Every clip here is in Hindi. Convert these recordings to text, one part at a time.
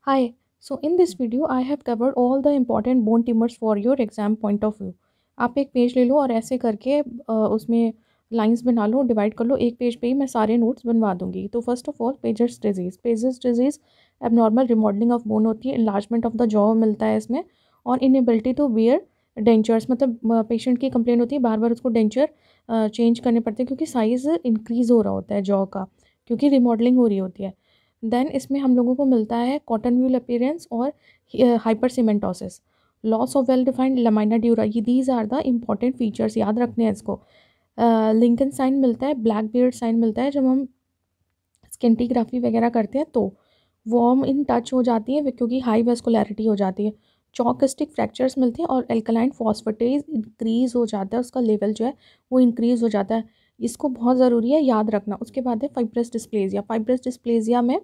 Hi, so in this video I have covered all the important bone tumors for your exam point of view. आप एक पेज ले लो और ऐसे करके उसमें लाइंस बना लो, डिवाइड कर लो, एक पेज पे ही मैं सारे नोट्स बनवा दूंगी। तो first of all pagers disease abnormal remodelling of bone होती है, इन्लार्जमेंट ऑफ द जॉ मिलता है इसमें, और इनएबिलिटी टू बियर डेंचर्स, मतलब पेशेंट की कंप्लेन होती है बार बार उसको डेंचर चेंज करने पड़ते हैं क्योंकि साइज़ इंक्रीज़ हो रहा होता है जॉ का, क्योंकि रिमॉडलिंग हो रही होती है। देन इसमें हम लोगों को मिलता है कॉटन व्यूल अपीयरेंस और hypercementosis, loss of well defined lamina dura, ये these are the important features, याद रखने हैं इसको। लिंकन साइन मिलता है, ब्लैक बियर्ड साइन मिलता है जब हम स्किनटीग्राफी वगैरह करते हैं तो वॉर्म इन टच हो जाती है क्योंकि हाई वेस्कुलैरिटी हो जाती है। चॉकस्टिक फ्रैक्चर्स मिलते हैं और एल्कलाइन फॉस्फेटेज इंक्रीज़ हो जाता है, उसका लेवल जो है वो इंक्रीज़ हो जाता है। इसको बहुत ज़रूरी है याद रखना। उसके बाद है फाइब्रस डिस्प्लेजिया में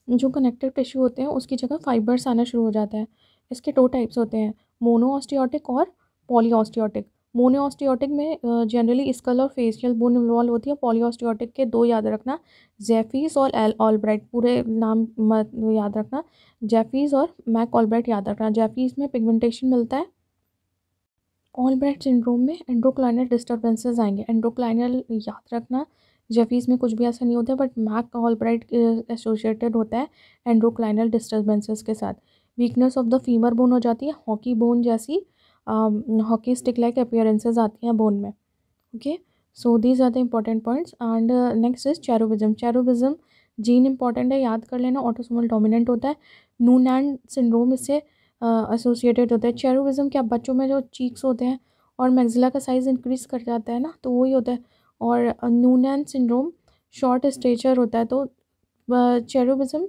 जो कनेक्टिव टिश्यू होते हैं उसकी जगह फाइबर्स आना शुरू हो जाता है। इसके दो टाइप्स होते हैं, मोनोऑस्टियोटिक और पॉलीऑस्टियोटिक। मोनोऑस्टियोटिक में जनरली स्कल और फेशियल बोन इन्वॉल्व होती है। पॉलीऑस्टियोटिक के दो याद रखना, जेफीस और एल ऑलब्राइट, पूरे नाम मत याद रखना, जेफीस और मैक ऑलब्राइट याद रखना। जेफीस में पिगमेंटेशन मिलता है, ऑलब्राइट सिंड्रोम में एंडोक्राइनल डिस्टर्बेंसेस आएंगे। एंडोक्राइनल याद रखना, जेफीस में कुछ भी ऐसा नहीं होता, बट मैक ऑलब्राइट एसोसिएटेड होता है एंडोक्राइनल डिस्टर्बेंसेस के साथ। Weakness of the femur bone हो जाती है, हॉकी बोन जैसी, हॉकी स्टिक लाइक अपीयरेंसेस आती हैं बोन में। Okay, so these are the important points. And next is cherubism. Cherubism gene important है, याद कर लेना, ऑटोसोमल डोमिनेंट होता है। नूनैन सिंड्रोम इससे एसोसिएटेड होता है। चेरोबिज्म क्या, बच्चों में जो चीक्स होते हैं और मैक्सिला का साइज़ इंक्रीज कर जाता है ना, तो वही होता है। और नूनैन सिंड्रोम शॉर्ट स्टेचर होता है। तो चेरोबिज्म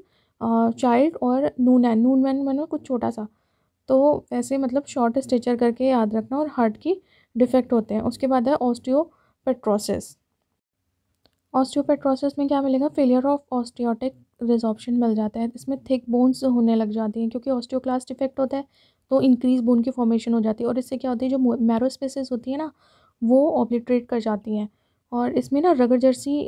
चाइल्ड और नूनैन, नूनैन मानो कुछ छोटा सा, तो ऐसे मतलब शॉर्ट स्टेचर करके याद रखना, और हार्ट की डिफेक्ट होते हैं। उसके बाद है ऑस्टियोपेट्रोसिस। ऑस्टियोपेट्रोसिस में क्या मिलेगा, फेलियर ऑफ ऑस्टियोटिक रिजॉर्प्शन मिल जाता है। इसमें थिक बोन्स होने लग जाती हैं क्योंकि ऑस्टियोक्लास्ट डिफेक्ट होता है, तो इंक्रीज बोन की फॉर्मेशन हो जाती है, और इससे क्या होती है, जो मैरो स्पेसेस होती है ना वो ऑब्लिटरेट कर जाती हैं। और इसमें ना रगर जर्सी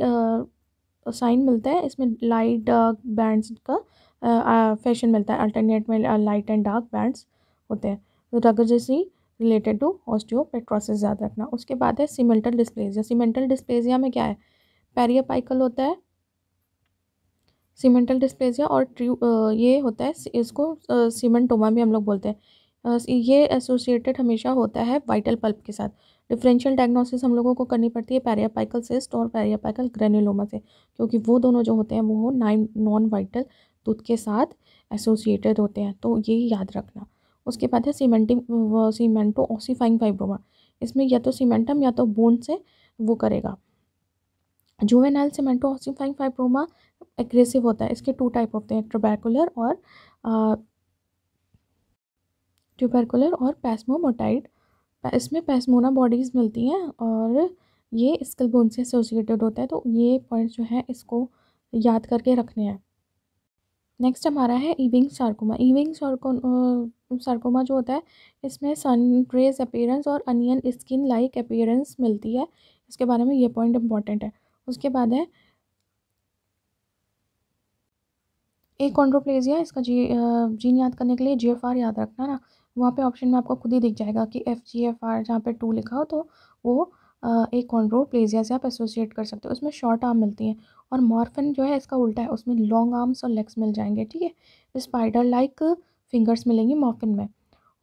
साइन मिलता है, इसमें लाइट डार्क बैंड्स का फैशन मिलता है, अल्टरनेट में लाइट एंड डार्क बैंड्स होते हैं। तो रगर जर्सी रिलेटेड टू ऑस्टियोपेट्रोसिस याद रखना। उसके बाद है सीमेंटल डिस्प्लेजिया। सीमेंटल डिस्प्लेजिया में क्या है, पेरियापाइकल होता है सीमेंटल डिस्प्लेजिया, और ये होता है, इसको सीमेंटोमा भी हम लोग बोलते हैं। ये एसोसिएटेड हमेशा होता है वाइटल पल्प के साथ। डिफरेंशियल डायग्नोसिस हम लोगों को करनी पड़ती है पेरियापाइकल सिस्ट और पेरियापाइकल ग्रेन्युलोमा से, क्योंकि वो दोनों जो होते हैं वो नॉन वाइटल टूथ के साथ एसोसिएटेड होते हैं, तो ये याद रखना। उसके बाद है सीमेंटो ऑसिफाइंग फाइब्रोमा। इसमें या तो सीमेंटम या तो बोन से वो करेगा। जुवेनाइल सीमेंटो ऑसिफाइंग फाइब्रोमा एग्रेसिव होता है। इसके टू टाइप होते हैं, ट्यूबरकुलर और पैस्मोमोटाइड। इसमें पैस्मोना बॉडीज़ मिलती हैं और ये स्कल बोन से एसोसिएटेड होता है, तो ये पॉइंट्स जो है इसको याद करके रखने हैं। नेक्स्ट हमारा है इविंग सार्कोमा। सार्कोमा जो होता है, इसमें सन रेज अपीयरेंस और अनियन स्किन लाइक अपीयरेंस मिलती है। इसके बारे में ये पॉइंट इंपॉर्टेंट है। उसके बाद है एकॉन्ड्रोप्लेजिया। इसका जीन याद करने के लिए GFR याद रखना ना, वहाँ पे ऑप्शन में आपको खुद ही दिख जाएगा कि FGFR, जहाँ पे 2 लिखा हो तो वो एकॉन्ड्रोप्लेजिया से आप एसोसिएट कर सकते हो। उसमें शॉर्ट आर्म मिलती हैं, और मॉर्फिन जो है इसका उल्टा है, उसमें लॉन्ग आर्म्स और लेग्स मिल जाएंगे। ठीक है, स्पाइडर लाइक फिंगर्स मिलेंगी मॉर्फिन में।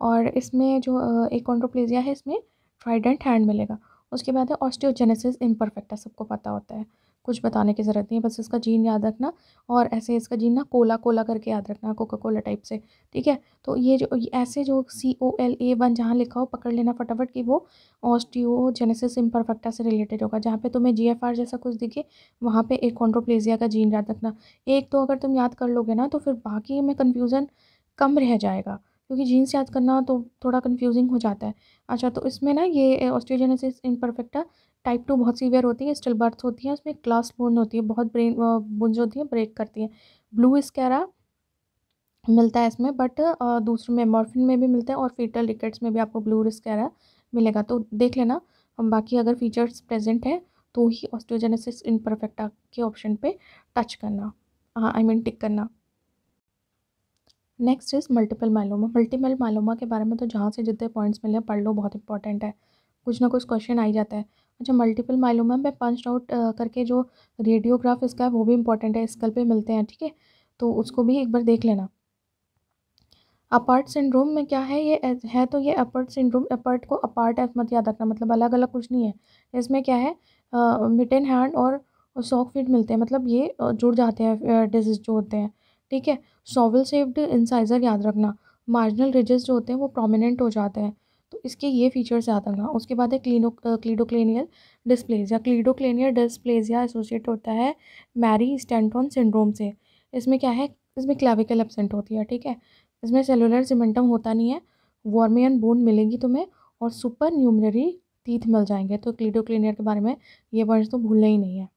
और इसमें जो एकॉन्ड्रोप्लेजिया है, इसमें ट्राइडेंट हैंड मिलेगा। उसके बाद है ऑस्टियोजेनेसिस इम्परफेक्टा, सबको पता होता है, कुछ बताने की ज़रूरत नहीं है, बस इसका जीन याद रखना। और ऐसे इसका जीन ना कोला कोला करके याद रखना, कोका कोला टाइप से। ठीक है, तो ये जो ऐसे जो COLA1 जहाँ लिखा हो पकड़ लेना फटाफट कि वो ऑस्टियोजेनेसिस इम्परफेक्टा से रिलेटेड होगा। जहाँ पे तुम्हें GFR जैसा कुछ दिखे वहाँ पे एकॉन्ड्रोप्लेजिया का जीन याद रखना। एक तो अगर तुम याद कर लोगे ना तो फिर बाकी में कन्फ्यूज़न कम रह जाएगा, क्योंकि जीन्स याद करना तो थोड़ा कंफ्यूजिंग हो जाता है। अच्छा, तो इसमें ना ये ऑस्टियोजेनेसिस इम्परफेक्टा टाइप 2 बहुत सीवियर होती है, स्टिल बर्थ होती है, उसमें क्लास बोन होती है, बहुत ब्रेन बोन होती है ब्रेक करती है। ब्लू स्कैरा मिलता है इसमें, बट दूसरे में मॉर्फिन में भी मिलता है, और फीटल रिकेट्स में भी आपको ब्लू स्कैरा मिलेगा, तो देख लेना। हम बाकी अगर फीचर्स प्रेजेंट हैं तो ही ऑस्टियोजेनेसिस इम्परफेक्टा के ऑप्शन पे टच करना। हाँ आई मीन टिक करना। Next is multiple myeloma. Multiple myeloma के बारे में तो जहाँ से जितने पॉइंट्स मिले पढ़ लो, बहुत इंपॉर्टेंट है, कुछ ना कुछ क्वेश्चन आ ही जाता है। अच्छा, मल्टीपल माइलोमा में पंच आउट करके जो रेडियोग्राफ इसका है वो भी इंपॉर्टेंट है, स्कल पे मिलते हैं, ठीक है, तो उसको भी एक बार देख लेना। अपार्ट सिंड्रोम में क्या है, ये है तो ये अपार्ट सिंड्रोम, अपार्ट को अपार्ट एफ मत याद रखना, मतलब अलग अलग कुछ नहीं है। इसमें क्या है, मिटन हैंड और सॉक फीट मिलते हैं, मतलब ये जुड़ जाते हैं डिजीज जो होते हैं, ठीक है। सॉवल शेप्ड इंसाइजर याद रखना, मार्जिनल रिजेस जो होते हैं वो प्रोमिनेंट हो जाते हैं, तो इसके ये फीचर्स याद रखना। उसके बाद है क्लीडोक्लेनियल डिस्प्लेजिया। क्लीडोक्लेनियल डिस्प्लेजिया एसोसिएट होता है मैरी स्टैंटन सिंड्रोम से। इसमें क्या है, इसमें क्लैविकल एब्सेंट होती है, ठीक है। इसमें सेलुलर सीमेंटम होता नहीं है, वॉर्मियन बोन मिलेगी तुम्हें और सुपर न्यूमररी टीथ मिल जाएंगे। तो क्लीडोक्लेनियर के बारे में ये वर्ड्स तो भूलना ही नहीं है।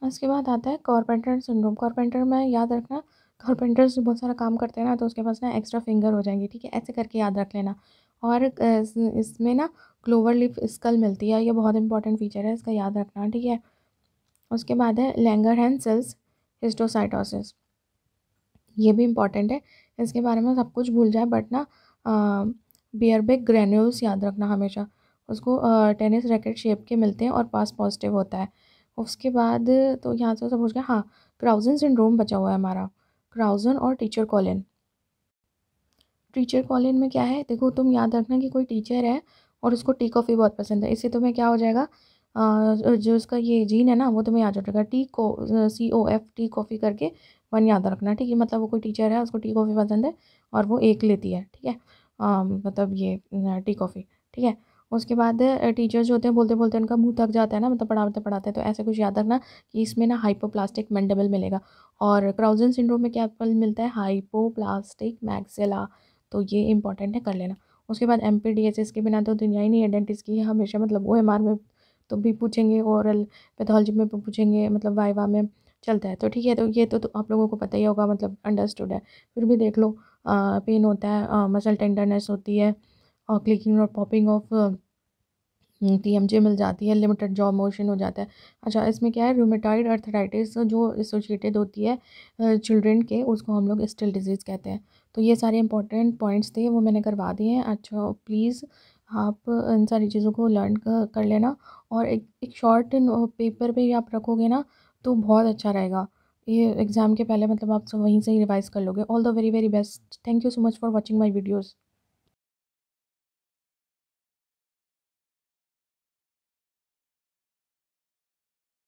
उसके बाद आता है कारपेंटर सिंड्रोम। कारपेंटर में याद रखना, कारपेंटर्स बहुत सारा काम करते हैं ना, तो उसके पास ना एक्स्ट्रा फिंगर हो जाएंगी, ठीक है, ऐसे करके याद रख लेना। और इसमें ना क्लोवर लिप स्कल मिलती है, ये बहुत इंपॉर्टेंट फीचर है, इसका याद रखना, ठीक है। उसके बाद है लैंगरहैंस सेल्स हिस्टोसाइटोसिस, ये भी इम्पॉर्टेंट है, इसके बारे में सब कुछ भूल जाए बट ना बियरबेक ग्रेन्यूल्स याद रखना हमेशा। उसको टेनिस रैकेट शेप के मिलते हैं और पास पॉजिटिव होता है। उसके बाद तो यहाँ से सब हो गया। हाँ, क्राउजन सिंड्रोम बचा हुआ है हमारा, क्राउजन और टीचर कॉलिन। टीचर कॉलिन में क्या है, देखो तुम याद रखना कि कोई टीचर है और उसको टी कॉफ़ी बहुत पसंद है, इससे तुम्हें क्या हो जाएगा, जो उसका ये जीन है ना वो तुम्हें याद रखेगा, COF टी कॉफ़ी करके वन याद रखना, ठीक है। मतलब वो कोई टीचर है, उसको टी कॉफ़ी पसंद है और वो एक लेती है, ठीक है, मतलब ये टी कॉफ़ी, ठीक है। उसके बाद टीचर्स जो होते हैं बोलते बोलते उनका मुंह थक जाता है ना, मतलब पढ़ाते पढ़ाते, तो ऐसे कुछ याद रखना कि इसमें ना हाइपोप्लास्टिक मैंडिबल मिलेगा। और क्राउजन सिंड्रोम में क्या फल मिलता है, हाइपोप्लास्टिक मैक्सिला, तो ये इंपॉर्टेंट है, कर लेना। उसके बाद MPDHS के बिना तो दुनिया ही नहीं है डेंटिस्ट की, हमेशा मतलब OMR में तो भी पूछेंगे, ओरल पैथोलॉजी में भी पूछेंगे, मतलब वाइवा में चलता है, तो ठीक है। तो ये तो आप लोगों को पता ही होगा, मतलब अंडरस्टूड है, फिर भी देख लो। पेन होता है, मसल टेंडरनेस होती है और क्लिकिंग और पॉपिंग ऑफ TMJ मिल जाती है, लिमिटेड जॉब मोशन हो जाता है। अच्छा, इसमें क्या है, रूमेटॉइड अर्थराइटिस जो एसोसिएटेड होती है चिल्ड्रन के, उसको हम लोग स्टिल डिजीज़ कहते हैं। तो ये सारे इंपॉर्टेंट पॉइंट्स थे, वो मैंने करवा दिए हैं। अच्छा प्लीज़ आप इन सारी चीज़ों को लर्न कर लेना, और एक शॉर्ट पेपर पे आप रखोगे ना तो बहुत अच्छा रहेगा। ये एग्ज़ाम के पहले मतलब आप सब वहीं से ही रिवाइज़ कर लोगे। All the very very best. Thank you so much for watching my videos.